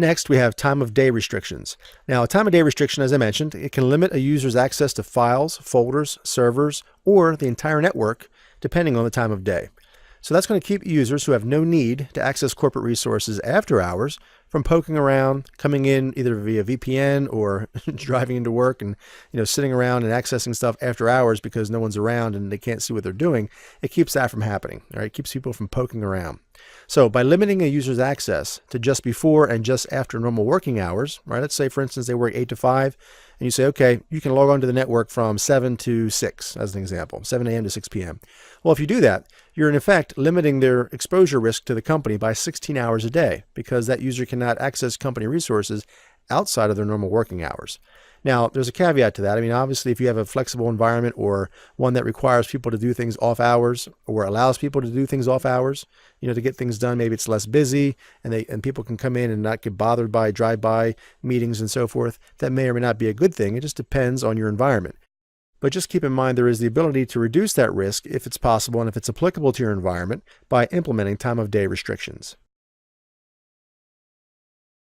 Next, we have time of day restrictions. Now, a time of day restriction, as I mentioned, it can limit a user's access to files, folders, servers, or the entire network, depending on the time of day. So that's going to keep users who have no need to access corporate resources after hours from poking around, coming in either via VPN or driving into work and sitting around and accessing stuff after hours because no one's around and they can't see what they're doing. It keeps that from happening. All right, it keeps people from poking around. So by limiting a user's access to just before and just after normal working hours, right? Let's say, for instance, they work 8 to 5, and you say, okay, you can log on to the network from 7 to 6, as an example, 7 a.m. to 6 p.m. Well, if you do that, you're in effect limiting their exposure risk to the company by 16 hours a day because that user cannot access company resources outside of their normal working hours. Now, there's a caveat to that. I mean, obviously, if you have a flexible environment or one that requires people to do things off hours or allows people to do things off hours, to get things done, maybe it's less busy and people can come in and not get bothered by drive-by meetings and so forth. That may or may not be a good thing. It just depends on your environment. But just keep in mind there is the ability to reduce that risk if it's possible and if it's applicable to your environment by implementing time of day restrictions.